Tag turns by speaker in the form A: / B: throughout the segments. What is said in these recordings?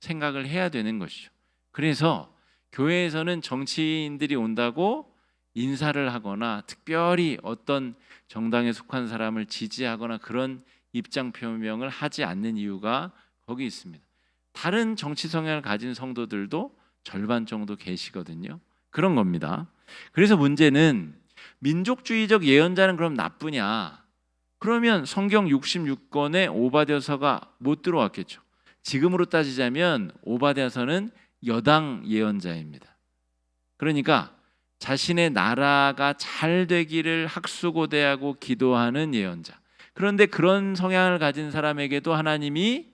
A: 생각을 해야 되는 것이죠. 그래서 교회에서는 정치인들이 온다고 인사를 하거나 특별히 어떤 정당에 속한 사람을 지지하거나 그런 입장 표명을 하지 않는 이유가 거기 있습니다. 다른 정치 성향을 가진 성도들도 절반 정도 계시거든요. 그런 겁니다. 그래서 문제는 민족주의적 예언자는 그럼 나쁘냐? 그러면 성경 66권에 오바댜서가 못 들어왔겠죠. 지금으로 따지자면 오바댜서는 여당 예언자입니다. 그러니까 자신의 나라가 잘 되기를 학수고대하고 기도하는 예언자. 그런데 그런 성향을 가진 사람에게도 하나님이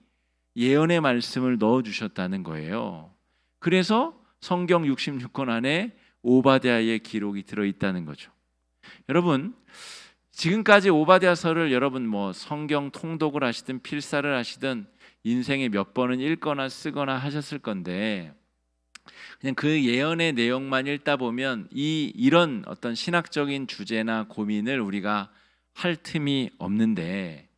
A: 예언의 말씀을 넣어주셨다는 거예요. 그래서 성경 66권 안에 오바댜의 기록이 들어있다는 거죠. 여러분, 지금까지 오바댜서를 여러분 성경 통독을 하시든 필사를 하시든 인생에 몇 번은 읽거나 쓰거나 하셨을 건데, 그냥 그 예언의 내용만 읽다 보면 이런 어떤 신학적인 주제나 고민을 우리가 할 틈이 없는데,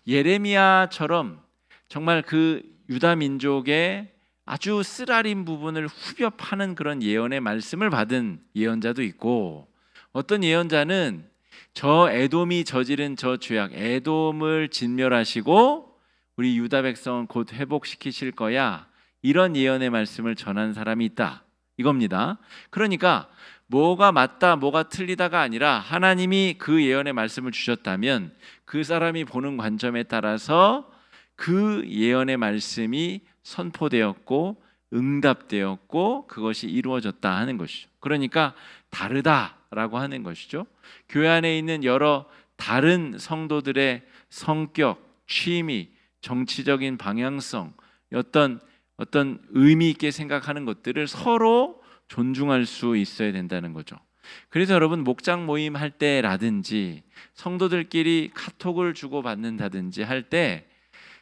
A: 예레미야처럼 정말 그 유다 민족의 아주 쓰라린 부분을 후벼 파는 그런 예언의 말씀을 받은 예언자도 있고, 어떤 예언자는 저 에돔이 저지른 저 죄악, 에돔을 진멸하시고 우리 유다 백성은 곧 회복시키실 거야, 이런 예언의 말씀을 전한 사람이 있다, 이겁니다. 그러니까 뭐가 맞다 뭐가 틀리다가 아니라 하나님이 그 예언의 말씀을 주셨다면 그 사람이 보는 관점에 따라서 그 예언의 말씀이 선포되었고 응답되었고 그것이 이루어졌다 하는 것이죠. 그러니까 다르다라고 하는 것이죠. 교회 안에 있는 여러 다른 성도들의 성격, 취미, 정치적인 방향성, 어떤 의미 있게 생각하는 것들을 서로 존중할 수 있어야 된다는 거죠. 그래서 여러분, 목장 모임 할 때라든지 성도들끼리 카톡을 주고받는다든지 할 때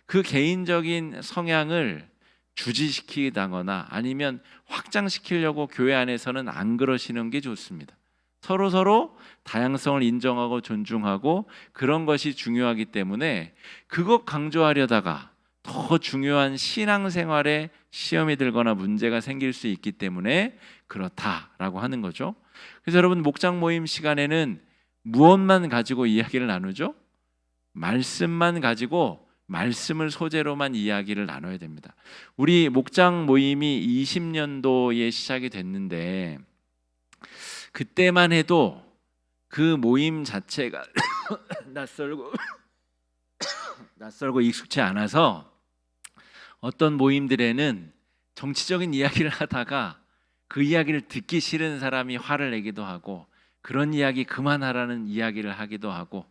A: 그 개인적인 성향을 주지시키다거나 아니면 확장시키려고 교회 안에서는 안 그러시는 게 좋습니다. 서로 다양성을 인정하고 존중하고 그런 것이 중요하기 때문에 그것 강조하려다가 더 중요한 신앙생활에 시험이 들거나 문제가 생길 수 있기 때문에 그렇다라고 하는 거죠. 그래서 여러분, 목장 모임 시간에는 무엇만 가지고 이야기를 나누죠? 말씀만 가지고 말씀을 소재로만 이야기를 나눠야 됩니다. 우리 목장 모임이 20년도에 시작이 됐는데 그때만 해도 그 모임 자체가 낯설고 익숙치 않아서 어떤 모임들에는 정치적인 이야기를 하다가 그 이야기를 듣기 싫은 사람이 화를 내기도 하고 그런 이야기 그만하라는 이야기를 하기도 하고,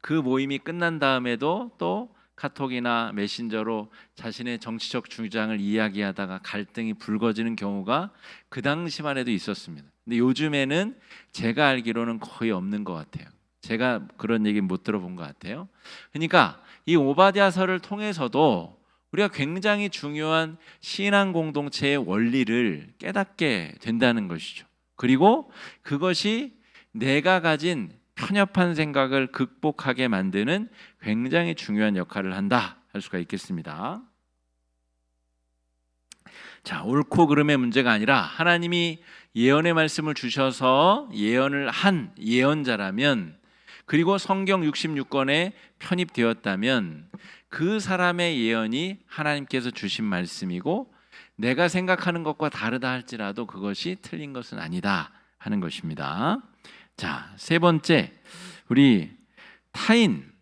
A: 그 모임이 끝난 다음에도 또 카톡이나 메신저로 자신의 정치적 주장을 이야기하다가 갈등이 불거지는 경우가 그 당시만 해도 있었습니다. 근데 요즘에는 제가 알기로는 거의 없는 것 같아요. 제가 그런 얘기 못 들어본 것 같아요. 그러니까 이 오바댜서를 통해서도 우리가 굉장히 중요한 신앙 공동체의 원리를 깨닫게 된다는 것이죠. 그리고 그것이 내가 가진 편협한 생각을 극복하게 만드는 굉장히 중요한 역할을 한다 할 수가 있겠습니다. 자, 옳고 그름의 문제가 아니라 하나님이 예언의 말씀을 주셔서 예언을 한 예언자라면, 그리고 성경 66권에 편입되었다면 그 사람의 예언이 하나님께서 주신 말씀이고 내가 생각하는 것과 다르다 할지라도 그것이 틀린 것은 아니다 하는 것입니다. 자, 세 번째, 우리 타인.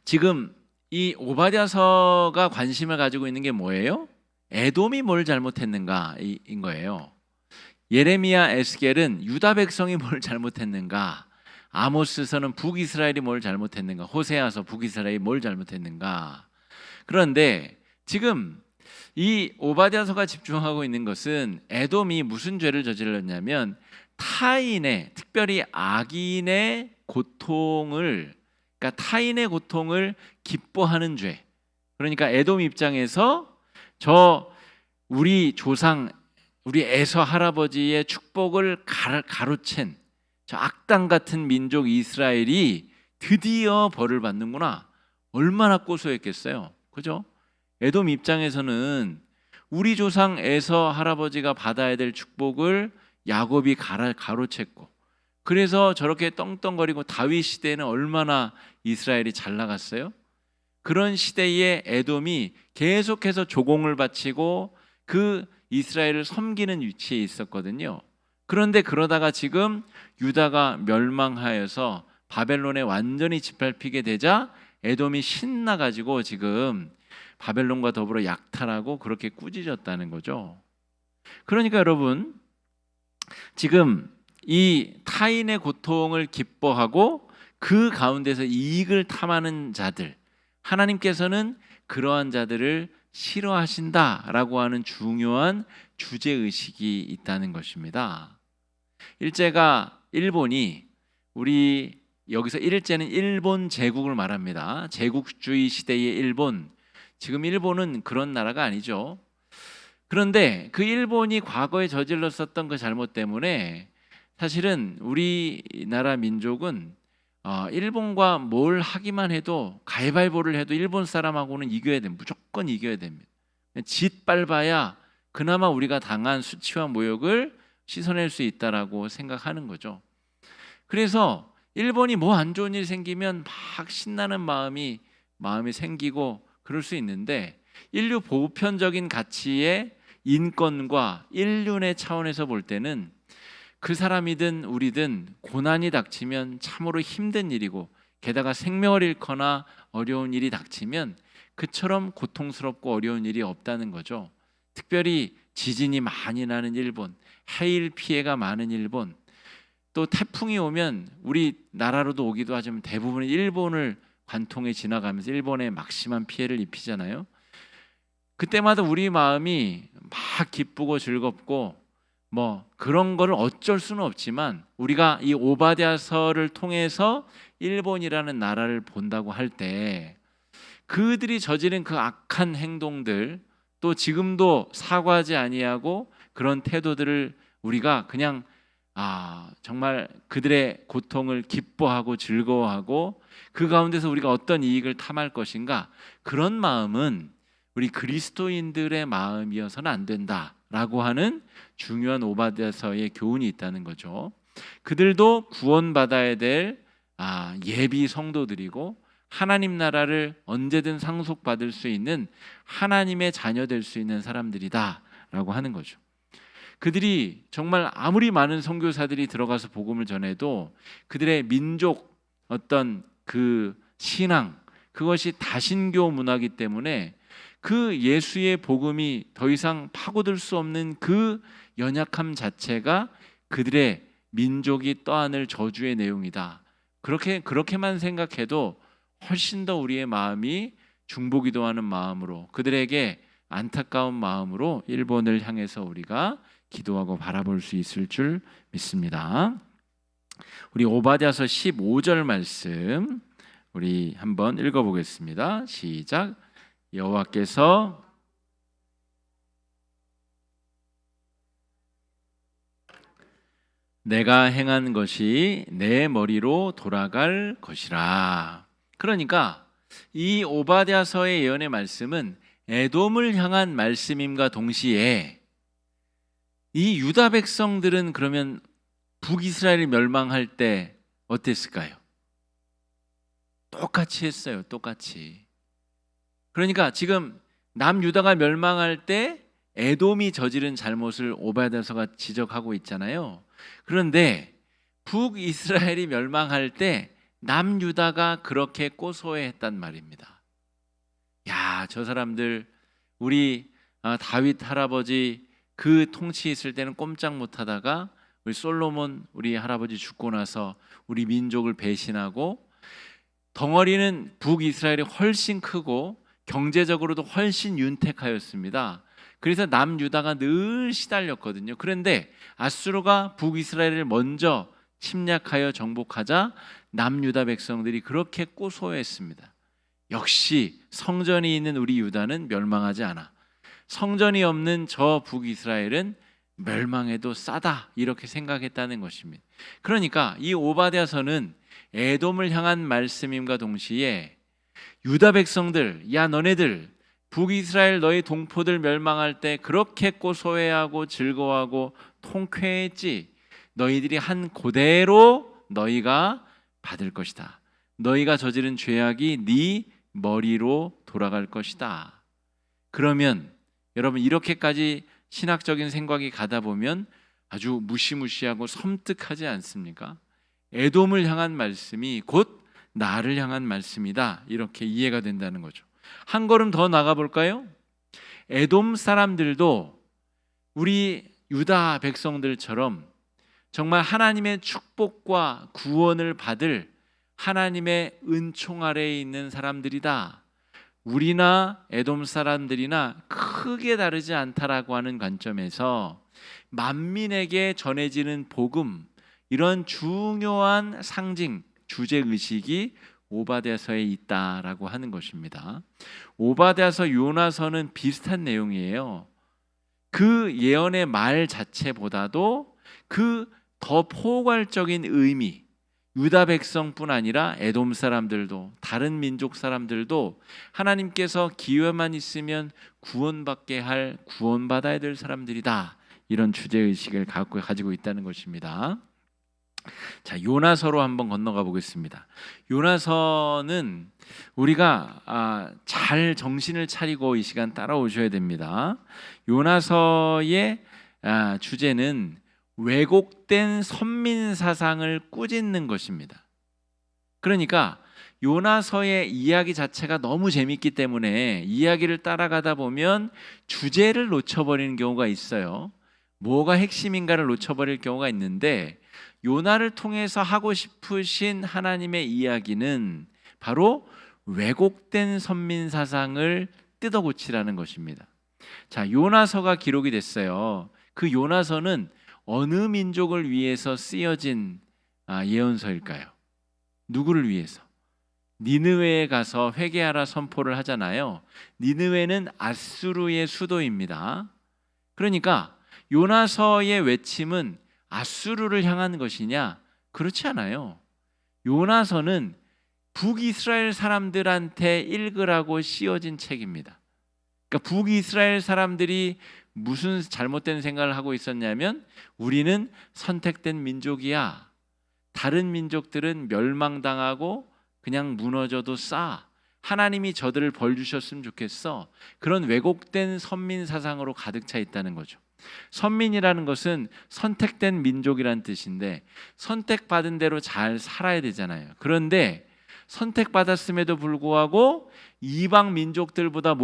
A: 지금 이 오바댜서가 관심을 가지고 있는 게 뭐예요? 에돔이 뭘 잘못했는가인 거예요. 예레미야, 에스겔은 유다 백성이 뭘 잘못했는가, 아모스서는 북이스라엘이 뭘 잘못했는가, 호세아서 북이스라엘이 뭘 잘못했는가. 그런데 지금 이 오바댜서가 집중하고 있는 것은 에돔이 무슨 죄를 저질렀냐면 타인의, 특별히 악인의 고통을, 그러니까 타인의 고통을 기뻐하는 죄. 그러니까 에돔 입장에서 우리 조상, 우리 에서 할아버지의 축복을 가로챈 저 악당 같은 민족 이스라엘이 드디어 벌을 받는구나. 얼마나 고소했겠어요, 그죠? 에돔 입장에서는 우리 조상 에서 할아버지가 받아야 될 축복을 야곱이 가로챘고, 그래서 저렇게 떵떵거리고, 다윗 시대에는 얼마나 이스라엘이 잘 나갔어요. 그런 시대에 에돔이 계속해서 조공을 바치고 그 이스라엘을 섬기는 위치에 있었거든요. 그런데 그러다가 지금 유다가 멸망하여서 바벨론에 완전히 짓밟히게 되자 에돔이 신나가지고 지금 바벨론과 더불어 약탈하고 그렇게 꾸짖었다는 거죠. 그러니까 여러분, 지금 이 타인의 고통을 기뻐하고 그 가운데서 이익을 탐하는 자들, 하나님께서는 그러한 자들을 싫어하신다라고 하는 중요한 주제의식이 있다는 것입니다. 일본이, 우리 여기서 일제는 일본 제국을 말합니다. 제국주의 시대의 일본, 지금 일본은 그런 나라가 아니죠. 그런데 그 일본이 과거에 저질렀었던 그 잘못 때문에 사실은 우리나라 민족은 일본과 뭘 하기만 해도, 가위바위보를 해도 일본 사람하고는 이겨야 됩니다. 무조건 이겨야 됩니다. 짓밟아야 그나마 우리가 당한 수치와 모욕을 씻어낼 수 있다라고 생각하는 거죠. 그래서 일본이 뭐 안 좋은 일 생기면 막 신나는 마음이 생기고 그럴 수 있는데, 인류 보편적인 가치의 인권과 인륜의 차원에서 볼 때는 그 사람이든 우리든 고난이 닥치면 참으로 힘든 일이고, 게다가 생명을 잃거나 어려운 일이 닥치면 그처럼 고통스럽고 어려운 일이 없다는 거죠. 특별히 지진이 많이 나는 일본, 해일 피해가 많은 일본, 또 태풍이 오면 우리 나라로도 오기도 하지만 대부분 일본을 관통해 지나가면서 일본에 막심한 피해를 입히잖아요. 그때마다 우리 마음이 막 기쁘고 즐겁고 뭐 그런 거를 어쩔 수는 없지만, 우리가 이 오바댜서를 통해서 일본이라는 나라를 본다고 할 때 그들이 저지른 그 악한 행동들, 또 지금도 사과하지 아니하고 그런 태도들을 우리가 그냥 정말 그들의 고통을 기뻐하고 즐거워하고 그 가운데서 우리가 어떤 이익을 탐할 것인가, 그런 마음은 우리 그리스도인들의 마음이어서는 안 된다라고 하는 중요한 오바댜서의 교훈이 있다는 거죠. 그들도 구원받아야 될 예비 성도들이고, 하나님 나라를 언제든 상속받을 수 있는 하나님의 자녀 될 수 있는 사람들이다라고 하는 거죠. 그들이 정말 아무리 많은 선교사들이 들어가서 복음을 전해도 그들의 민족 어떤 그 신앙, 그것이 다신교 문화이기 때문에 그 예수의 복음이 더 이상 파고들 수 없는 그 연약함 자체가 그들의 민족이 떠안을 저주의 내용이다. 그렇게만 생각해도 훨씬 더 우리의 마음이 중보기도하는 마음으로, 그들에게 안타까운 마음으로 일본을 향해서 우리가 기도하고 바라볼 수 있을 줄 믿습니다. 우리 오바댜서 15절 말씀 우리 한번 읽어보겠습니다. 시작. 여호와께서 내가 행한 것이 내 머리로 돌아갈 것이라. 그러니까 이 오바댜서의 예언의 말씀은 에돔을 향한 말씀임과 동시에 이 유다 백성들은 그러면 북이스라엘이 멸망할 때 어땠을까요? 똑같이 했어요. 똑같이. 그러니까 지금 남유다가 멸망할 때 에돔이 저지른 잘못을 오바댜서가 지적하고 있잖아요. 그런데 북이스라엘이 멸망할 때 남유다가 그렇게 고소해했단 말입니다. 야, 저 사람들 우리 다윗 할아버지 그 통치했을 때는 꼼짝 못하다가 우리 솔로몬 우리 할아버지 죽고 나서 우리 민족을 배신하고, 덩어리는 북이스라엘이 훨씬 크고 경제적으로도 훨씬 윤택하였습니다. 그래서 남유다가 늘 시달렸거든요. 그런데 아수르가 북이스라엘을 먼저 침략하여 정복하자 남유다 백성들이 그렇게 고소했습니다. 역시 성전이 있는 우리 유다는 멸망하지 않아. 성전이 없는 저 북이스라엘은 멸망해도 싸다, 이렇게 생각했다는 것입니다. 그러니까 이 오바댜서는 에돔을 향한 말씀임과 동시에 유다 백성들, 야 너네들 북이스라엘 너희 동포들 멸망할 때 그렇게 고소해하고 즐거워하고 통쾌했지. 너희들이 한 고대로 너희가 받을 것이다. 너희가 저지른 죄악이 네 머리로 돌아갈 것이다. 그러면 여러분, 이렇게까지 신학적인 생각이 가다 보면 아주 무시무시하고 섬뜩하지 않습니까? 에돔을 향한 말씀이 곧 나를 향한 말씀이다, 이렇게 이해가 된다는 거죠. 한 걸음 더 나가 볼까요? 에돔 사람들도 우리 유다 백성들처럼 정말 하나님의 축복과 구원을 받을 하나님의 은총 아래에 있는 사람들이다. 우리나 에돔 사람들이나 크게 다르지 않다라고 하는 관점에서 만민에게 전해지는 복음, 이런 중요한 상징, 주제의식이 오바댜서에 있다라고 하는 것입니다. 오바댜서, 요나서는 비슷한 내용이에요. 그 예언의 말 자체보다도 그 더 포괄적인 의미, 유다 백성뿐 아니라 에돔 사람들도 다른 민족 사람들도 하나님께서 기회만 있으면 구원받게 할, 구원받아야 될 사람들이다, 이런 주제의식을 가지고 있다는 것입니다. 자, 요나서로 한번 건너가 보겠습니다. 요나서는 우리가 잘 정신을 차리고 이 시간 따라오셔야 됩니다. 요나서의 주제는 왜곡된 선민 사상을 꾸짖는 것입니다. 그러니까 요나서의 이야기 자체가 너무 재밌기 때문에 이야기를 따라가다 보면 주제를 놓쳐버리는 경우가 있어요. 뭐가 핵심인가를 놓쳐버릴 경우가 있는데, 요나를 통해서 하고 싶으신 하나님의 이야기는 바로 왜곡된 선민 사상을 뜯어고치라는 것입니다. 자, 요나서가 기록이 됐어요. 그 요나서는 어느 민족을 위해서 쓰여진 예언서일까요? 누구를 위해서? 니느웨에 가서 회개하라 선포를 하잖아요. 니느웨는 아수르의 수도입니다. 그러니까 요나서의 외침은 아수르를 향한 것이냐? 그렇지 않아요. 요나서는 북이스라엘 사람들한테 읽으라고 씌워진 책입니다. 그러니까 북이스라엘 사람들이 무슨 잘못된 생각을 하고 있었냐면, 우리는 선택된 민족이야. 다른 민족들은 멸망당하고 그냥 무너져도 싸. 하나님이 저들을 벌 주셨으면 좋겠어. 그런 왜곡된 선민 사상으로 가득 차 있다는 거죠. 선민이라는 것은 선택된 민족이란 뜻인데, 선택받은 대로 잘 살아야 되잖아요. 그런데 선택받았음에도 불구하고 이방 민족들보다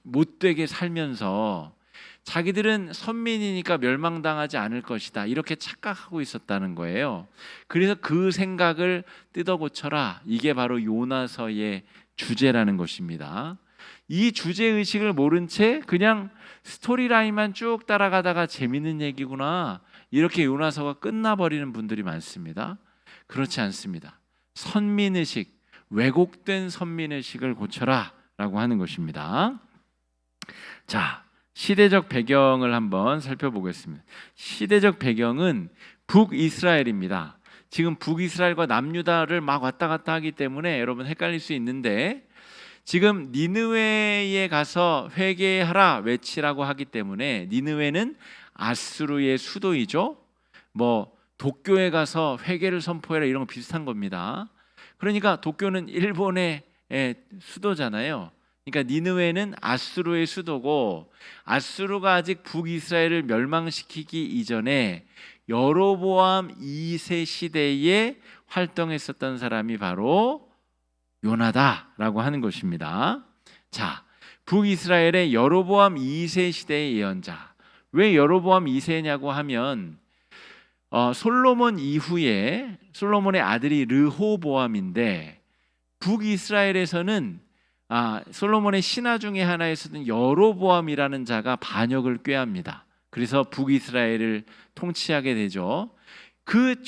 A: 못되게 살면서 자기들은 선민이니까 멸망당하지 않을 것이다, 이렇게 착각하고 있었다는 거예요. 그래서 그 생각을 뜯어고쳐라, 이게 바로 요나서의 주제라는 것입니다. 이 주제의식을 모른 채 그냥 스토리라인만 쭉 따라가다가 재밌는 얘기구나, 이렇게 요나서가 끝나버리는 분들이 많습니다. 그렇지 않습니다. 선민의식, 왜곡된 선민의식을 고쳐라 라고 하는 것입니다. 자, 시대적 배경을 한번 살펴보겠습니다. 시대적 배경은 북이스라엘입니다. 지금 북이스라엘과 남유다를 막 왔다 갔다 하기 때문에 여러분 헷갈릴 수 있는데, 지금 니느웨에 가서 회개하라 외치라고 하기 때문에, 니느웨는 아수르의 수도이죠. 뭐 도쿄에 가서 회개를 선포해라, 이런 거 비슷한 겁니다. 그러니까 도쿄는 일본의 수도잖아요. 그러니까 니느웨는 아수르의 수도고, 아수르가 아직 북이스라엘을 멸망시키기 이전에 여로보암 2세 시대에 활동했었던 사람이 바로 요나다라고 하는 것입니다. 자, 북이스라엘의 여로보암 2세 시대의 예언자. 왜 여로보암 2세냐고 하면 솔로몬 이후에 솔로몬의 아들이 르호보암인데, 북이스라엘에서는 솔로몬의 신하 중에 하나에서는 여로보암이라는 자가 반역을 꾀합니다. 그래서 북이스라엘을 통치하게 되죠. 그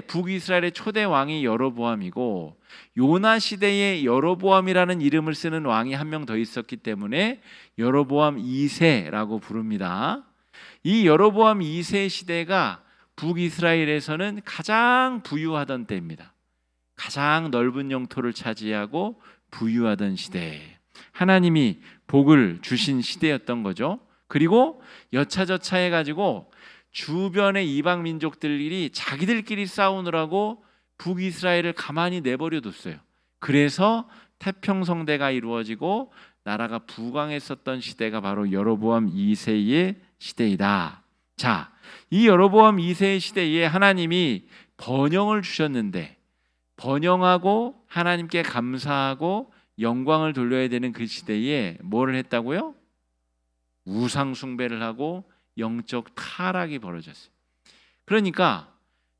A: 북이스라엘의 초대 왕이 여로보암이고, 요나 시대에 여로보암이라는 이름을 쓰는 왕이 한 명 더 있었기 때문에 여로보암 2세라고 부릅니다. 이 여로보암 2세 시대가 북이스라엘에서는 가장 부유하던 때입니다. 가장 넓은 영토를 차지하고 부유하던 시대. 하나님이 복을 주신 시대였던 거죠. 그리고 여차저차 해가지고 주변의 이방 민족들이 자기들끼리 싸우느라고 북이스라엘을 가만히 내버려 뒀어요. 그래서 태평성대가 이루어지고 나라가 부강했었던 시대가 바로 여로보암 2세의 시대이다. 자, 이 여로보암 2세의 시대에 하나님이 번영을 주셨는데, 번영하고 하나님께 감사하고 영광을 돌려야 되는 그 시대에 뭐를 했다고요? 우상 숭배를 하고 영적 타락이 벌어졌어요. 그러니까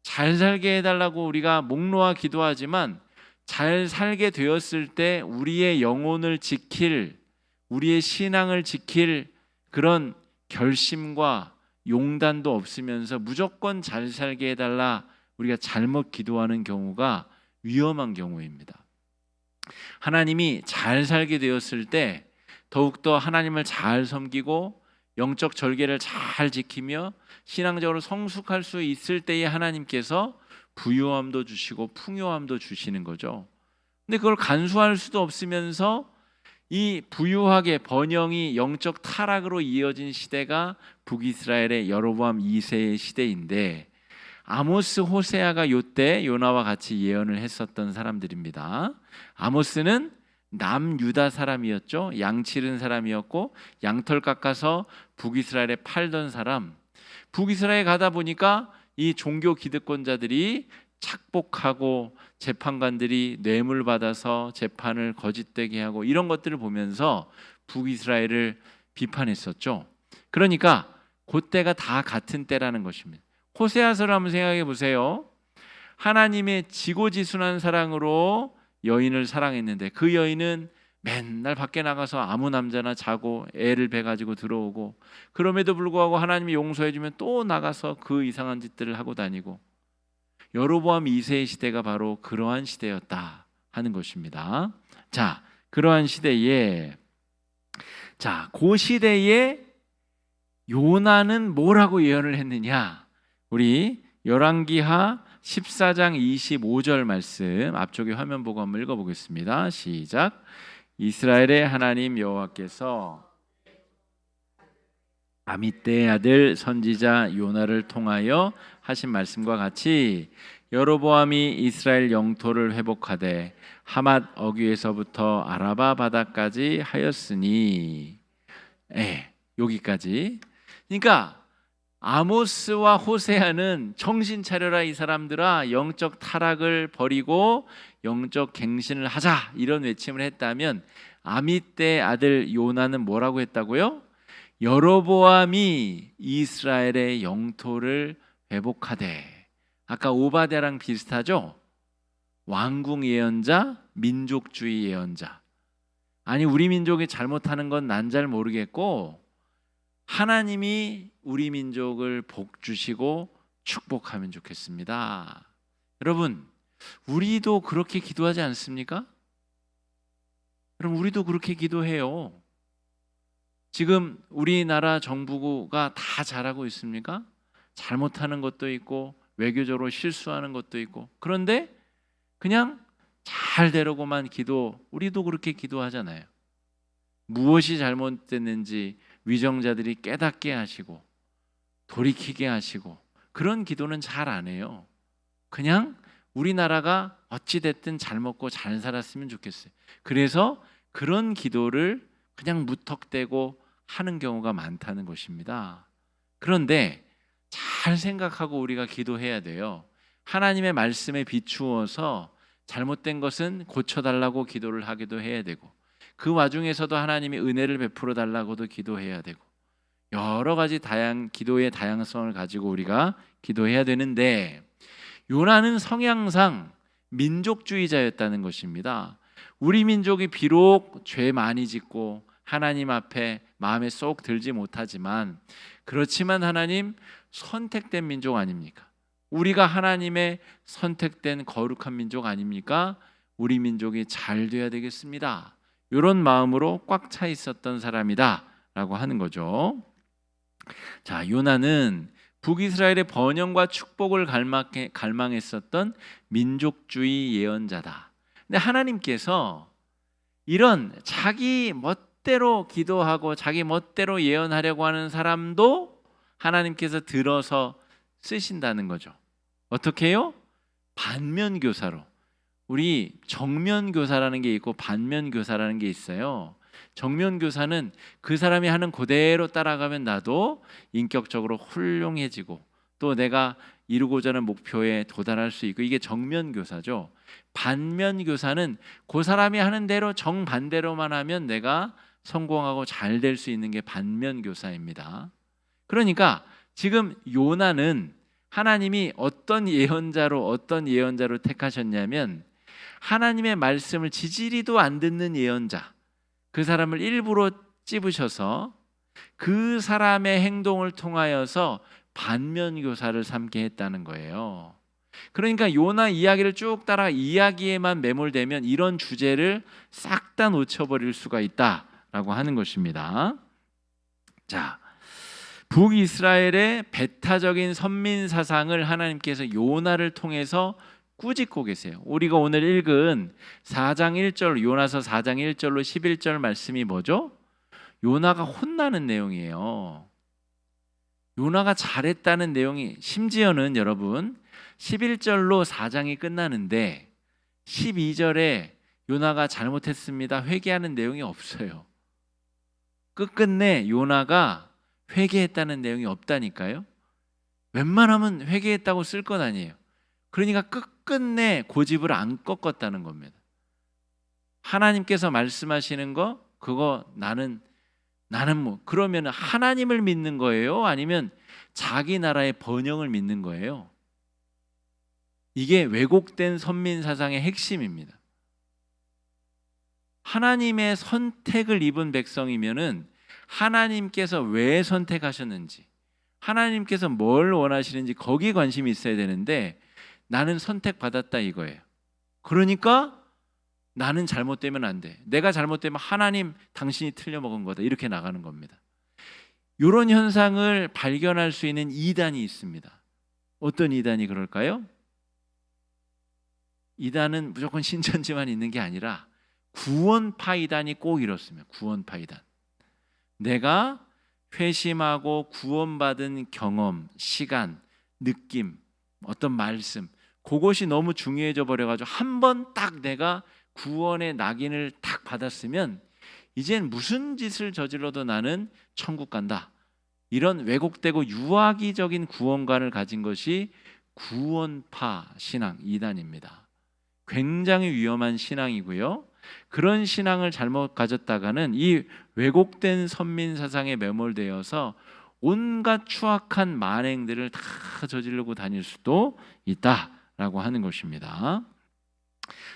A: 잘 살게 해달라고 우리가 목 놓아 기도하지만 잘 살게 되었을 때 우리의 영혼을 지킬, 우리의 신앙을 지킬 그런 결심과 용단도 없으면서 무조건 잘 살게 해달라 우리가 잘못 기도하는 경우가 위험한 경우입니다. 하나님이 잘 살게 되었을 때 더욱더 하나님을 잘 섬기고 영적 절개를 잘 지키며 신앙적으로 성숙할 수 있을 때에 하나님께서 부유함도 주시고 풍요함도 주시는 거죠. 근데 그걸 간수할 수도 없으면서 이 부유하게 번영이 영적 타락으로 이어진 시대가 북이스라엘의 여로보암 2세의 시대인데, 아모스, 호세아가 요때 요나와 같이 예언을 했었던 사람들입니다. 아모스는 남유다 사람이었죠. 양 치른 사람이었고 양털 깎아서 북이스라엘에 팔던 사람. 북이스라엘에 가다 보니까 이 종교 기득권자들이 착복하고 재판관들이 뇌물 받아서 재판을 거짓되게 하고 이런 것들을 보면서 북이스라엘을 비판했었죠. 그러니까 그때가 다 같은 때라는 것입니다. 호세아서를 한번 생각해 보세요. 하나님의 지고지순한 사랑으로 여인을 사랑했는데 그 여인은 맨날 밖에 나가서 아무 남자나 자고 애를 배 가지고 들어오고, 그럼에도 불구하고 하나님이 용서해 주면 또 나가서 그 이상한 짓들을 하고 다니고, 여로보암 2세의 시대가 바로 그러한 시대였다 하는 것입니다. 자, 그러한 시대에 그 시대에 요나는 뭐라고 예언을 했느냐? 우리 열왕기하 14장 25절 말씀 앞쪽에 화면 보고 한번 읽어보겠습니다. 시작. 이스라엘의 하나님 여호와께서 아미떼의 아들 선지자 요나를 통하여 하신 말씀과 같이 여로보암이 이스라엘 영토를 회복하되 하맛 어귀에서부터 아라바 바다까지 하였으니, 여기까지. 그러니까 아모스와 호세아는 정신 차려라 이 사람들아, 영적 타락을 버리고 영적 갱신을 하자 이런 외침을 했다면, 아미떼 아들 요나는 뭐라고 했다고요? 여로보암이 이스라엘의 영토를 회복하되. 아까 오바댜랑 비슷하죠? 왕궁 예언자, 민족주의 예언자. 아니, 우리 민족이 잘못하는 건 난 잘 모르겠고 하나님이 우리 민족을 복 주시고 축복하면 좋겠습니다. 여러분, 우리도 그렇게 기도하지 않습니까? 여러분, 우리도 그렇게 기도해요. 지금 우리나라 정부가 다 잘하고 있습니까? 잘못하는 것도 있고 외교적으로 실수하는 것도 있고, 그런데 그냥 잘 되려고만 우리도 그렇게 기도하잖아요. 무엇이 잘못됐는지 위정자들이 깨닫게 하시고 돌이키게 하시고, 그런 기도는 잘 안 해요. 그냥 우리나라가 어찌됐든 잘 먹고 잘 살았으면 좋겠어요. 그래서 그런 기도를 그냥 무턱대고 하는 경우가 많다는 것입니다. 그런데 잘 생각하고 우리가 기도해야 돼요. 하나님의 말씀에 비추어서 잘못된 것은 고쳐달라고 기도를 하기도 해야 되고, 그 와중에서도 하나님이 은혜를 베풀어 달라고도 기도해야 되고, 여러 가지 기도의 다양성을 가지고 우리가 기도해야 되는데, 요나는 성향상 민족주의자였다는 것입니다. 우리 민족이 비록 죄 많이 짓고 하나님 앞에 마음에 쏙 들지 못하지만, 그렇지만 하나님 선택된 민족 아닙니까? 우리가 하나님의 선택된 거룩한 민족 아닙니까? 우리 민족이 잘 돼야 되겠습니다. 이런 마음으로 꽉 차 있었던 사람이다 라고 하는 거죠. 자, 요나는 북이스라엘의 번영과 축복을 갈망했었던 민족주의 예언자다. 근데 하나님께서 이런 자기 멋대로 기도하고 자기 멋대로 예언하려고 하는 사람도 하나님께서 들어서 쓰신다는 거죠. 어떻게 해요? 반면교사로. 우리 정면교사라는 게 있고 반면교사라는 게 있어요. 정면교사는 그 사람이 하는 그대로 따라가면 나도 인격적으로 훌륭해지고 또 내가 이루고자 하는 목표에 도달할 수 있고, 이게 정면교사죠. 반면교사는 그 사람이 하는 대로 정반대로만 하면 내가 성공하고 잘 될 수 있는 게 반면교사입니다. 그러니까 지금 요나는 하나님이 어떤 예언자로 택하셨냐면, 하나님의 말씀을 지지리도 안 듣는 예언자, 그 사람을 일부러 찝으셔서 그 사람의 행동을 통하여서 반면교사를 삼게 했다는 거예요. 그러니까 요나 이야기를 쭉 따라 이야기에만 매몰되면 이런 주제를 싹 다 놓쳐버릴 수가 있다라고 하는 것입니다. 자, 북이스라엘의 배타적인 선민 사상을 하나님께서 요나를 통해서 꾸짖고 계세요. 우리가 오늘 읽은 4장 1절, 요나서 4장 1절로 11절 말씀이 뭐죠? 요나가 혼나는 내용이에요. 요나가 잘했다는 내용이, 심지어는 여러분 11절로 4장이 끝나는데 12절에 요나가 잘못했습니다, 회개하는 내용이 없어요. 끝끝내 요나가 회개했다는 내용이 없다니까요. 웬만하면 회개했다고 쓸 건 아니에요. 그러니까 끝끝내 고집을 안 꺾었다는 겁니다. 하나님께서 말씀하시는 거, 그거 나는 뭐, 그러면 하나님을 믿는 거예요? 아니면 자기 나라의 번영을 믿는 거예요? 이게 왜곡된 선민 사상의 핵심입니다. 하나님의 선택을 입은 백성이면은 하나님께서 왜 선택하셨는지, 하나님께서 뭘 원하시는지 거기에 관심이 있어야 되는데, 나는 선택받았다 이거예요. 그러니까 나는 잘못되면 안 돼, 내가 잘못되면 하나님 당신이 틀려먹은 거다, 이렇게 나가는 겁니다. 이런 현상을 발견할 수 있는 이단이 있습니다. 어떤 이단이 그럴까요? 이단은 무조건 신천지만 있는 게 아니라 구원파 이단이 꼭 이렇습니다. 구원파 이단. 내가 회심하고 구원받은 경험, 시간, 느낌, 어떤 말씀, 그것이 너무 중요해져 버려가지고 한 번 딱 내가 구원의 낙인을 딱 받았으면 이젠 무슨 짓을 저질러도 나는 천국 간다, 이런 왜곡되고 유아기적인 구원관을 가진 것이 구원파 신앙 이단입니다. 굉장히 위험한 신앙이고요. 그런 신앙을 잘못 가졌다가는 이 왜곡된 선민 사상에 매몰되어서 온갖 추악한 만행들을 다 저지르고 다닐 수도 있다라고 하는 것입니다.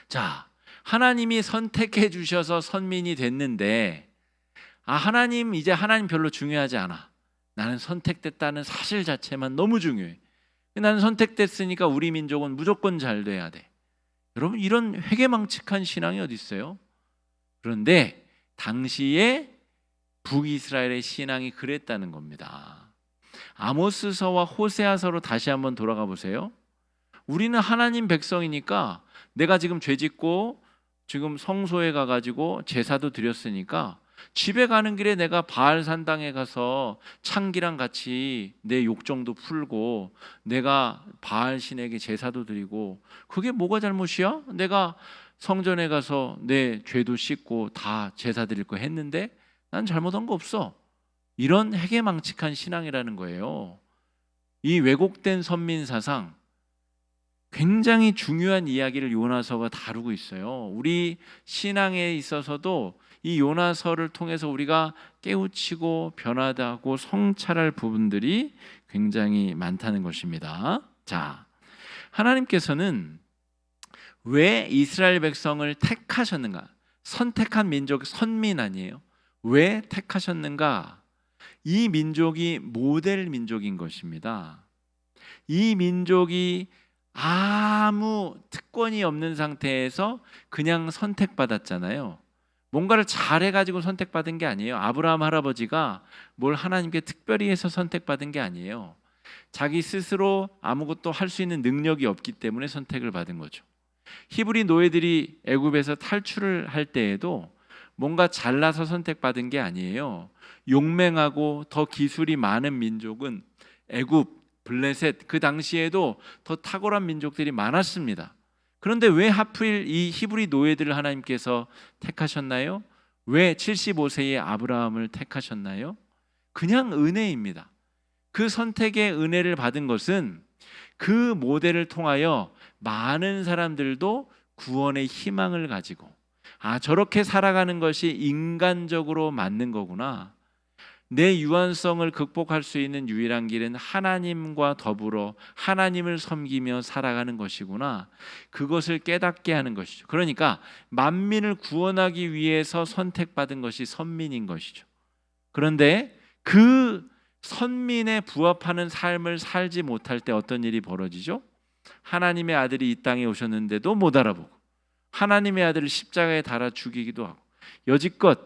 A: 자, 하나님이 선택해 주셔서 선민이 됐는데, 하나님, 이제 하나님 별로 중요하지 않아, 나는 선택됐다는 사실 자체만 너무 중요해, 나는 선택됐으니까 우리 민족은 무조건 잘 돼야 돼. 여러분, 이런 회개망측한 신앙이 어디 있어요? 그런데 당시에 북이스라엘의 신앙이 그랬다는 겁니다. 아모스서와 호세아서로 다시 한번 돌아가 보세요. 우리는 하나님 백성이니까, 내가 지금 죄짓고 지금 성소에 가가지고 제사도 드렸으니까 집에 가는 길에 내가 바알 산당에 가서 창기랑 같이 내 욕정도 풀고 내가 바알 신에게 제사도 드리고, 그게 뭐가 잘못이야? 내가 성전에 가서 내 죄도 씻고 다 제사 드릴 거 했는데 난 잘못한 거 없어. 이런 회개망측한 신앙이라는 거예요. 이 왜곡된 선민 사상, 굉장히 중요한 이야기를 요나서가 다루고 있어요. 우리 신앙에 있어서도 이 요나서를 통해서 우리가 깨우치고 변화하고 성찰할 부분들이 굉장히 많다는 것입니다. 자, 하나님께서는 왜 이스라엘 백성을 택하셨는가? 선택한 민족, 선민 아니에요? 왜 택하셨는가? 이 민족이 모델 민족인 것입니다. 이 민족이 아무 특권이 없는 상태에서 그냥 선택받았잖아요. 뭔가를 잘해가지고 선택받은 게 아니에요. 아브라함 할아버지가 뭘 하나님께 특별히 해서 선택받은 게 아니에요. 자기 스스로 아무것도 할 수 있는 능력이 없기 때문에 선택을 받은 거죠. 히브리 노예들이 애굽에서 탈출을 할 때에도 뭔가 잘나서 선택받은 게 아니에요. 용맹하고 더 기술이 많은 민족은 애굽, 블레셋, 그 당시에도 더 탁월한 민족들이 많았습니다. 그런데 왜 하필 이 히브리 노예들을 하나님께서 택하셨나요? 왜 75세의 아브라함을 택하셨나요? 그냥 은혜입니다. 그 선택의 은혜를 받은 것은 그 모델을 통하여 많은 사람들도 구원의 희망을 가지고 저렇게 살아가는 것이 인간적으로 맞는 거구나. 내 유한성을 극복할 수 있는 유일한 길은 하나님과 더불어 하나님을 섬기며 살아가는 것이구나. 그것을 깨닫게 하는 것이죠. 그러니까 만민을 구원하기 위해서 선택받은 것이 선민인 것이죠. 그런데 그 선민에 부합하는 삶을 살지 못할 때 어떤 일이 벌어지죠? 하나님의 아들이 이 땅에 오셨는데도 못 알아보고 하나님의 아들을 십자가에 달아 죽이기도 하고 여지껏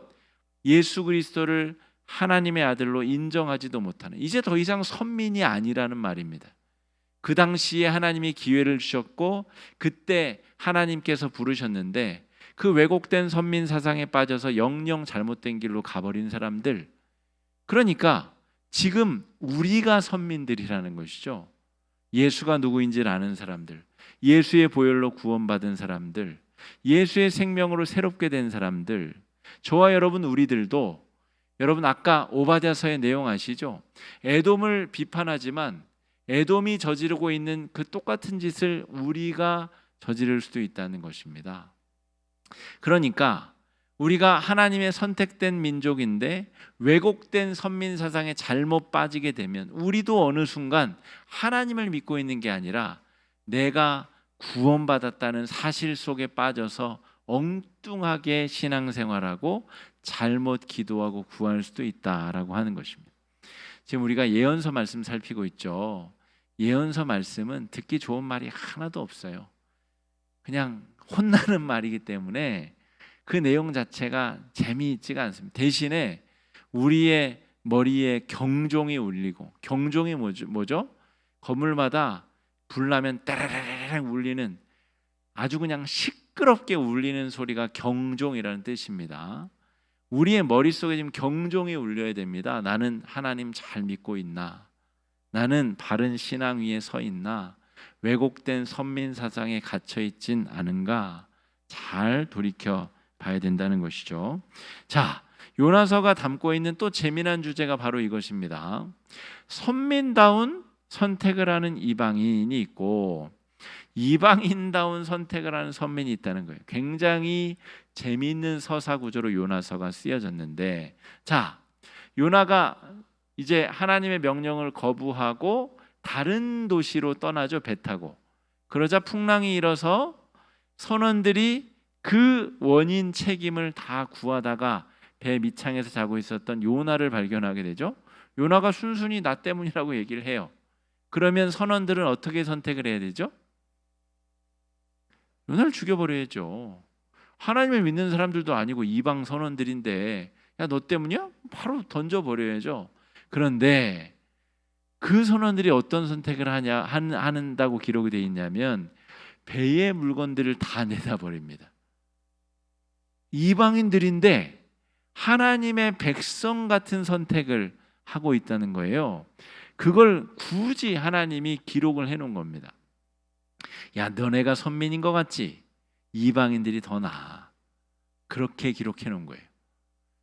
A: 예수 그리스도를 하나님의 아들로 인정하지도 못하는, 이제 더 이상 선민이 아니라는 말입니다. 그 당시에 하나님이 기회를 주셨고 그때 하나님께서 부르셨는데 그 왜곡된 선민 사상에 빠져서 영영 잘못된 길로 가버린 사람들, 그러니까 지금 우리가 선민들이라는 것이죠. 예수가 누구인지를 아는 사람들, 예수의 보혈로 구원받은 사람들, 예수의 생명으로 새롭게 된 사람들, 저와 여러분 우리들도, 여러분 아까 오바댜서의 내용 아시죠? 에돔을 비판하지만 에돔이 저지르고 있는 그 똑같은 짓을 우리가 저지를 수도 있다는 것입니다. 그러니까 우리가 하나님의 선택된 민족인데 왜곡된 선민 사상에 잘못 빠지게 되면 우리도 어느 순간 하나님을 믿고 있는 게 아니라 내가 구원받았다는 사실 속에 빠져서 엉뚱하게 신앙생활하고 잘못 기도하고 구할 수도 있다라고 하는 것입니다. 지금 우리가 예언서 말씀 살피고 있죠. 예언서 말씀은 듣기 좋은 말이 하나도 없어요. 그냥 혼나는 말이기 때문에 그 내용 자체가 재미있지가 않습니다. 대신에 우리의 머리에 경종이 울리고, 경종이 뭐죠? 건물마다 불나면 따라라락 울리는, 아주 그냥 시끄럽게 울리는 소리가 경종이라는 뜻입니다. 우리의 머릿속에 지금 경종이 울려야 됩니다. 나는 하나님 잘 믿고 있나? 나는 바른 신앙 위에 서 있나? 왜곡된 선민 사상에 갇혀 있진 않은가? 잘 돌이켜 봐야 된다는 것이죠. 자, 요나서가 담고 있는 또 재미난 주제가 바로 이것입니다. 선민다운 선택을 하는 이방인이 있고 이방인다운 선택을 하는 선민이 있다는 거예요. 굉장히 재미있는 서사 구조로 요나서가 쓰여졌는데, 자, 요나가 이제 하나님의 명령을 거부하고 다른 도시로 떠나죠. 배 타고. 그러자 풍랑이 일어서 선원들이 그 원인 책임을 다 구하다가 배 밑창에서 자고 있었던 요나를 발견하게 되죠. 요나가 순순히 나 때문이라고 얘기를 해요. 그러면 선원들은 어떻게 선택을 해야 되죠? 요나를 죽여버려야죠. 하나님을 믿는 사람들도 아니고 이방 선원들인데 야, 너 때문이야? 바로 던져버려야죠. 그런데 그 선원들이 어떤 선택을 한다고 기록이 되어 있냐면 배의 물건들을 다 내다버립니다. 이방인들인데 하나님의 백성 같은 선택을 하고 있다는 거예요. 그걸 굳이 하나님이 기록을 해놓은 겁니다. 야, 너네가 선민인 것 같지? 이방인들이 더 나아. 그렇게 기록해 놓은 거예요.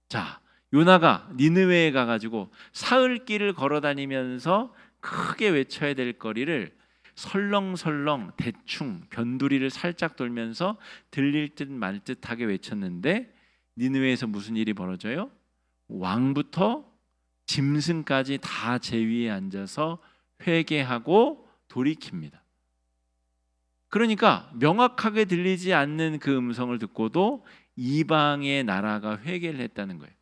A: 자, 요나가 니느웨에 가가지고 사흘길을 걸어다니면서 크게 외쳐야 될 거리를 설렁설렁 대충 변두리를 살짝 돌면서 들릴 듯 말 듯하게 외쳤는데 니느웨에서 무슨 일이 벌어져요? 왕부터 짐승까지 다 제 위에 앉아서 회개하고 돌이킵니다. 그러니까 명확하게 들리지 않는 그 음성을 듣고도 이방의 나라가 회개를 했다는 거예요.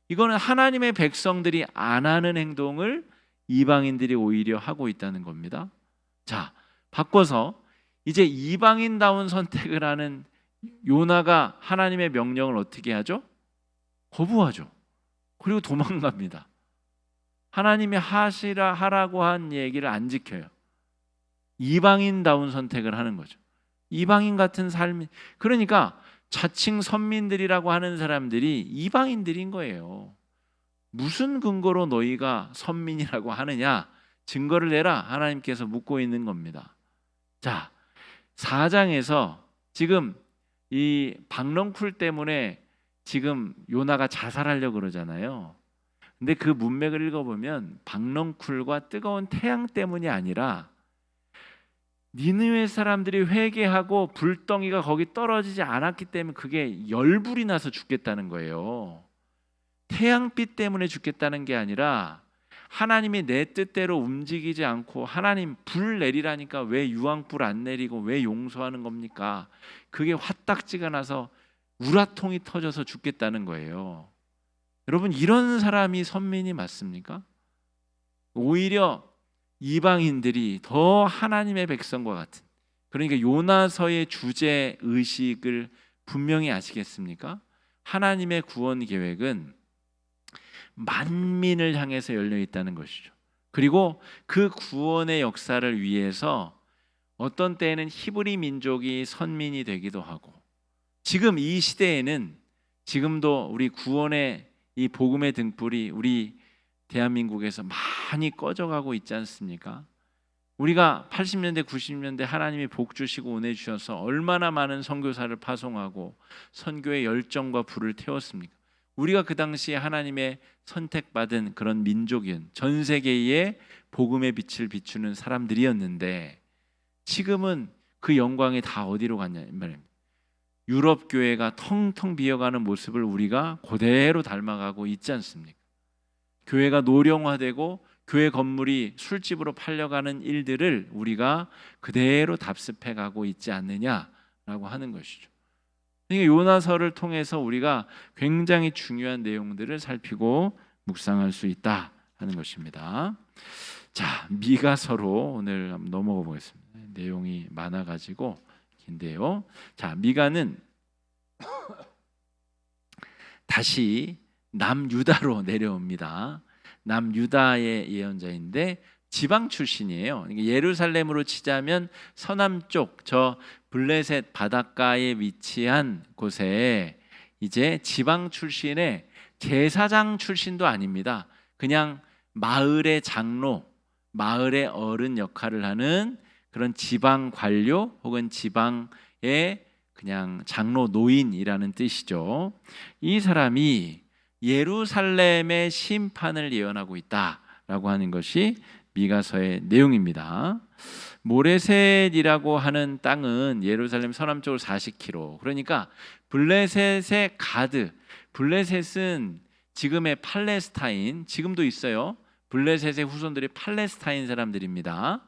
A: 이거는 하나님의 백성들이 안 하는 행동을 이방인들이 오히려 하고 있다는 겁니다. 자, 바꿔서 이제 이방인다운 선택을 하는 요나가 하나님의 명령을 어떻게 하죠? 거부하죠. 그리고 도망갑니다. 하나님이 하라고 한 얘기를 안 지켜요. 이방인다운 선택을 하는 거죠. 이방인 같은 삶. 그러니까 자칭 선민들이라고 하는 사람들이 이방인들인 거예요. 무슨 근거로 너희가 선민이라고 하느냐? 증거를 내라. 하나님께서 묻고 있는 겁니다. 자, 4장에서 지금 이 박넝쿨 때문에 지금 요나가 자살하려고 그러잖아요. 근데 그 문맥을 읽어보면 박넝쿨과 뜨거운 태양 때문이 아니라 니느웨 사람들이 회개하고 불덩이가 거기 떨어지지 않았기 때문에 그게 열불이 나서 죽겠다는 거예요. 태양빛 때문에 죽겠다는 게 아니라 하나님이 내 뜻대로 움직이지 않고 하나님 불 내리라니까 왜 유황불 안 내리고 왜 용서하는 겁니까? 그게 화딱지가 나서 우라통이 터져서 죽겠다는 거예요. 여러분, 이런 사람이 선민이 맞습니까? 오히려 이방인들이 더 하나님의 백성과 같은, 그러니까 요나서의 주제 의식을 분명히 아시겠습니까? 하나님의 구원 계획은 만민을 향해서 열려 있다는 것이죠. 그리고 그 구원의 역사를 위해서 어떤 때에는 히브리 민족이 선민이 되기도 하고, 지금 이 시대에는 지금도 우리 구원의 이 복음의 등불이 우리 대한민국에서 많이 꺼져가고 있지 않습니까? 우리가 80년대 90년대 하나님이 복 주시고 은혜 주셔서 얼마나 많은 선교사를 파송하고 선교의 열정과 불을 태웠습니까? 우리가 그 당시에 하나님의 선택받은 그런 민족이었, 전 세계에 복음의 빛을 비추는 사람들이었는데 지금은 그 영광이 다 어디로 갔냐 이 말입니다. 유럽 교회가 텅텅 비어가는 모습을 우리가 그대로 닮아가고 있지 않습니까? 교회가 노령화되고 교회 건물이 술집으로 팔려가는 일들을 우리가 그대로 답습해가고 있지 않느냐라고 하는 것이죠. 그러니까 요나서를 통해서 우리가 굉장히 중요한 내용들을 살피고 묵상할 수 있다 하는 것입니다. 자, 미가서로 오늘 한번 넘어가 보겠습니다. 내용이 많아가지고 긴데요. 자, 미가는 다시 남유다로 내려옵니다. 남유다의 예언자인데 지방 출신이에요. 그러니까 예루살렘으로 치자면 서남쪽 저 블레셋 바닷가에 위치한 곳에 이제 지방 출신의 제사장 출신도 아닙니다. 그냥 마을의 장로, 마을의 어른 역할을 하는 그런 지방 관료 혹은 지방의 그냥 장로 노인이라는 뜻이죠. 이 사람이 예루살렘의 심판을 예언하고 있다라고 하는 것이 미가서의 내용입니다. 모레셋이라고 하는 땅은 예루살렘 서남쪽으로 40km. 그러니까 블레셋의 가드. 블레셋은 지금의 팔레스타인, 지금도 있어요. 블레셋의 후손들이 팔레스타인 사람들입니다.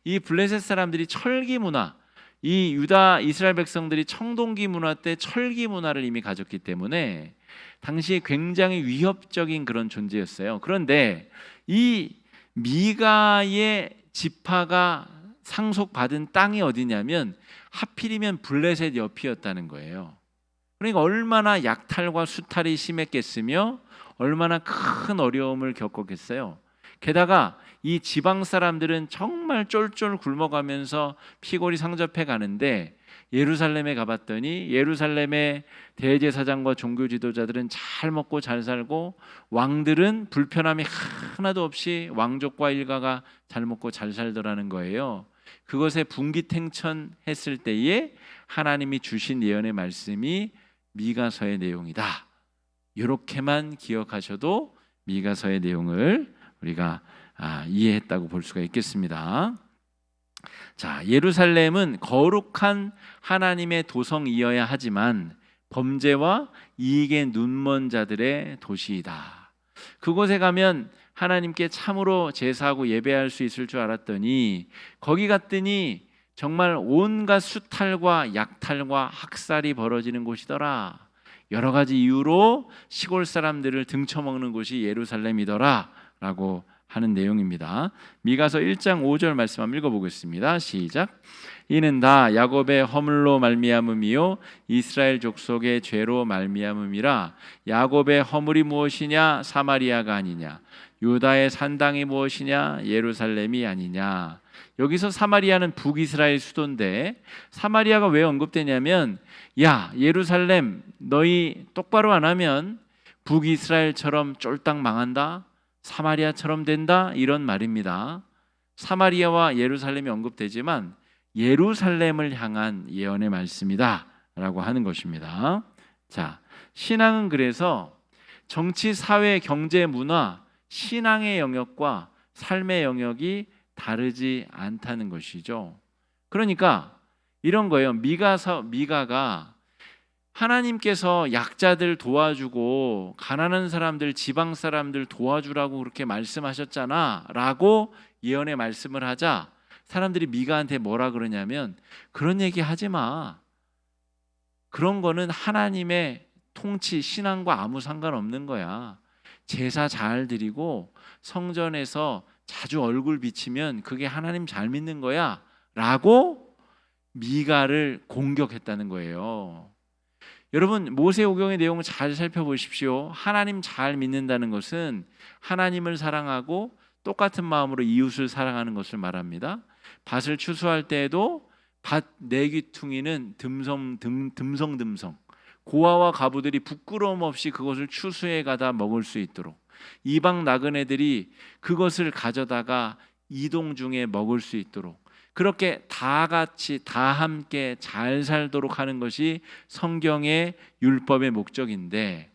A: 이 블레셋 사람들이 철기 문화, 이 유다 이스라엘 백성들이 청동기 문화 때 철기 문화를 이미 가졌기 때문에 당시에 굉장히 위협적인 그런 존재였어요. 그런데 이 미가의 지파가 상속받은 땅이 어디냐면 하필이면 블레셋 옆이었다는 거예요. 그러니까 얼마나 약탈과 수탈이 심했겠으며 얼마나 큰 어려움을 겪었겠어요. 게다가 이 지방 사람들은 정말 쫄쫄 굶어가면서 피골이 상접해 가는데 예루살렘에 가봤더니 예루살렘의 대제사장과 종교 지도자들은 잘 먹고 잘 살고 왕들은 불편함이 하나도 없이 왕족과 일가가 잘 먹고 잘 살더라는 거예요. 그것에 분기탱천했을 때에 하나님이 주신 예언의 말씀이 미가서의 내용이다. 이렇게만 기억하셔도 미가서의 내용을 우리가 이해했다고 볼 수가 있겠습니다. 자, 예루살렘은 거룩한 하나님의 도성이어야 하지만 범죄와 이익에 눈먼 자들의 도시이다. 그곳에 가면 하나님께 참으로 제사하고 예배할 수 있을 줄 알았더니 거기 갔더니 정말 온갖 수탈과 약탈과 학살이 벌어지는 곳이더라. 여러 가지 이유로 시골 사람들을 등쳐먹는 곳이 예루살렘이더라 라고 하는 내용입니다. 미가서 1장 5절 말씀 한번 읽어보겠습니다. 시작. 이는 다 야곱의 허물로 말미암음이요 이스라엘 족속의 죄로 말미암음이라. 야곱의 허물이 무엇이냐? 사마리아가 아니냐? 유다의 산당이 무엇이냐? 예루살렘이 아니냐? 여기서 사마리아는 북이스라엘 수도인데 사마리아가 왜 언급되냐면, 야 예루살렘, 너희 똑바로 안 하면 북이스라엘처럼 쫄딱 망한다, 사마리아처럼 된다, 이런 말입니다. 사마리아와 예루살렘이 언급되지만 예루살렘을 향한 예언의 말씀이다 라고 하는 것입니다. 자, 신앙은 그래서 정치, 사회, 경제, 문화, 신앙의 영역과 삶의 영역이 다르지 않다는 것이죠. 그러니까 이런 거예요. 미가가 하나님께서 약자들 도와주고 가난한 사람들, 지방 사람들 도와주라고 그렇게 말씀하셨잖아 라고 예언의 말씀을 하자 사람들이 미가한테 뭐라 그러냐면, 그런 얘기 하지 마. 그런 거는 하나님의 통치, 신앙과 아무 상관없는 거야. 제사 잘 드리고 성전에서 자주 얼굴 비치면 그게 하나님 잘 믿는 거야 라고 미가를 공격했다는 거예요. 여러분, 모세오경의 내용을 잘 살펴보십시오. 하나님 잘 믿는다는 것은 하나님을 사랑하고 똑같은 마음으로 이웃을 사랑하는 것을 말합니다. 밭을 추수할 때에도 밭 내귀퉁이는 듬성듬성 고아와 가부들이 부끄러움 없이 그것을 추수해 가다 먹을 수 있도록, 이방 나그네들이 그것을 가져다가 이동 중에 먹을 수 있도록, 그렇게 다 같이 다 함께 잘 살도록 하는 것이 성경의 율법의 목적인데,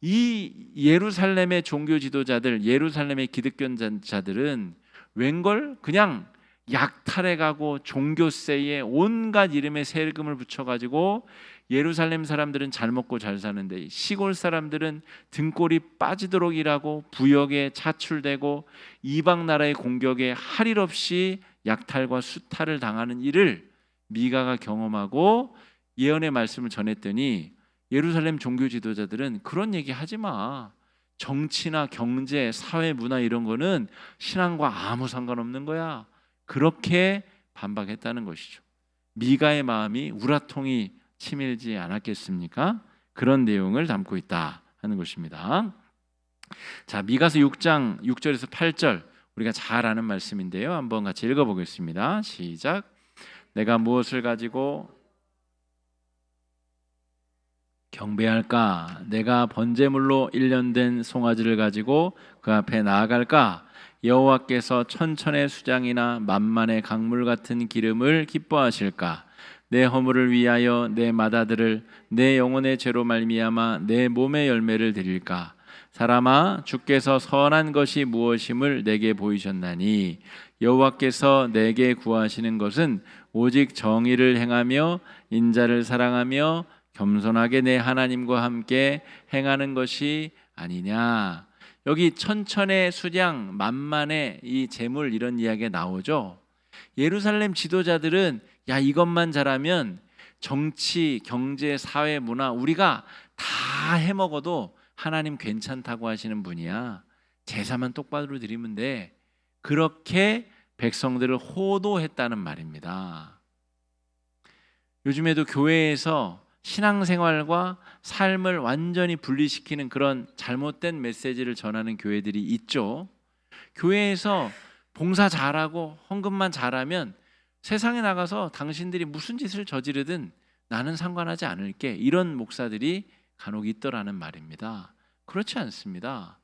A: 이 예루살렘의 종교 지도자들, 예루살렘의 기득권자들은 웬걸 그냥 약탈해가고 종교세에 온갖 이름의 세금을 붙여가지고 예루살렘 사람들은 잘 먹고 잘 사는데 시골 사람들은 등골이 빠지도록 일하고 부역에 차출되고 이방 나라의 공격에 할 일 없이 약탈과 수탈을 당하는 일을 미가가 경험하고 예언의 말씀을 전했더니, 예루살렘 종교 지도자들은 그런 얘기 하지 마. 정치나 경제, 사회, 문화 이런 거는 신앙과 아무 상관없는 거야. 그렇게 반박했다는 것이죠. 미가의 마음이 우라통이 치밀지 않았겠습니까? 그런 내용을 담고 있다 하는 것입니다. 자, 미가서 6장 6절에서 8절 우리가 잘 아는 말씀인데요. 한번 같이 읽어보겠습니다. 시작. 내가 무엇을 가지고 경배할까? 내가 번제물로 1년 된 송아지를 가지고 그 앞에 나아갈까? 여호와께서 천천의 수장이나 만만의 강물 같은 기름을 기뻐하실까? 내 허물을 위하여 내 맏아들을 내 영혼의 죄로 말미암아 내 몸의 열매를 드릴까? 사람아, 주께서 선한 것이 무엇임을 내게 보이셨나니 여호와께서 내게 구하시는 것은 오직 정의를 행하며 인자를 사랑하며 겸손하게 내 하나님과 함께 행하는 것이 아니냐. 여기 천천의 수량, 만만의 이 재물, 이런 이야기가 나오죠. 예루살렘 지도자들은 야, 이것만 잘하면 정치, 경제, 사회, 문화 우리가 다 해먹어도 하나님 괜찮다고 하시는 분이야. 제사만 똑바로 드리면 돼. 그렇게 백성들을 호도했다는 말입니다. 요즘에도 교회에서 신앙생활과 삶을 완전히 분리시키는 그런 잘못된 메시지를 전하는 교회들이 있죠. 교회에서 봉사 잘하고 헌금만 잘하면 세상에 나가서 당신들이 무슨 짓을 저지르든 나는 상관하지 않을게, 이런 목사들이 간혹 있더라는 말입니다. 그렇지 않습니다.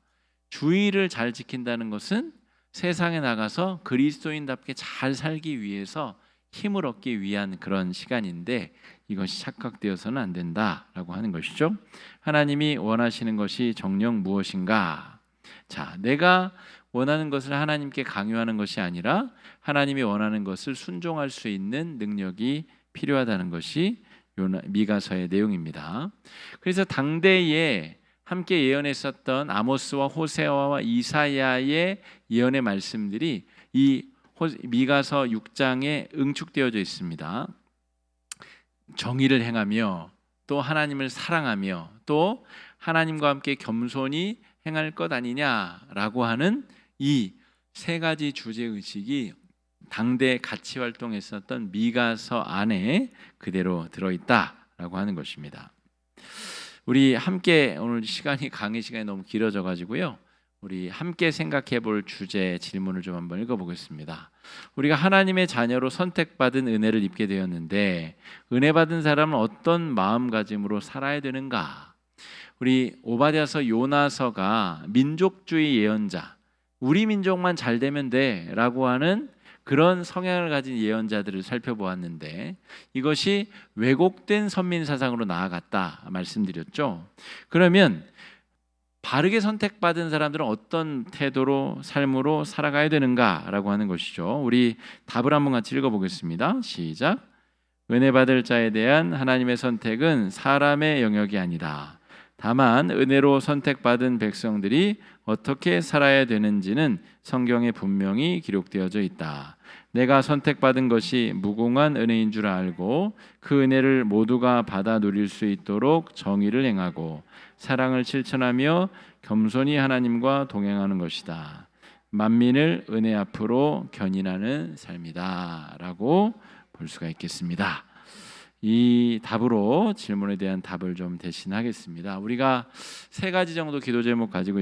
A: 주의를 잘 지킨다는 것은 세상에 나가서 그리스도인답게 잘 살기 위해서 힘을 얻기 위한 그런 시간인데, 이것이 착각되어서는 안 된다라고 하는 것이죠. 하나님이 원하시는 것이 정녕 무엇인가? 자, 내가 원하는 것을 하나님께 강요하는 것이 아니라 하나님이 원하는 것을 순종할 수 있는 능력이 필요하다는 것이 미가서의 내용입니다. 그래서 당대에 함께 예언했었던 아모스와 호세아와 이사야의 예언의 말씀들이 이 미가서 6장에 응축되어져 있습니다. 정의를 행하며 또 하나님을 사랑하며 또 하나님과 함께 겸손히 행할 것 아니냐라고 하는 이 세 가지 주제 의식이 당대 같이 활동했었던 미가서 안에 그대로 들어있다라고 하는 것입니다. 우리 함께 오늘 시간이 강의 시간이 너무 길어져 가지고요. 우리 함께 생각해 볼 주제 질문을 좀 한번 읽어보겠습니다. 우리가 하나님의 자녀로 선택받은 은혜를 입게 되었는데 은혜 받은 사람은 어떤 마음가짐으로 살아야 되는가? 우리 오바댜서 요나서가 민족주의 예언자, 우리 민족만 잘 되면 돼라고 하는 그런 성향을 가진 예언자들을 살펴보았는데 이것이 왜곡된 선민 사상으로 나아갔다 말씀드렸죠. 그러면 바르게 선택받은 사람들은 어떤 태도로 삶으로 살아가야 되는가라고 하는 것이죠. 우리 답을 한번 같이 읽어보겠습니다. 시작. 은혜 받을 자에 대한 하나님의 선택은 사람의 영역이 아니다. 다만 은혜로 선택받은 백성들이 어떻게 살아야 되는지는 성경에 분명히 기록되어져 있다. 내가 선택받은 것이 무공한 은혜인 줄 알고 그 은혜를 모두가 받아 누릴 수 있도록 정의를 행하고 사랑을 실천하며 겸손히 하나님과 동행하는 것이다. 만민을 은혜 앞으로 견인하는 삶이다 라고 볼 수가 있겠습니다. 이 답으로 질문에 대한 답을 좀 대신하겠습니다. 우리가 세 가지 정도 기도 제목 가지고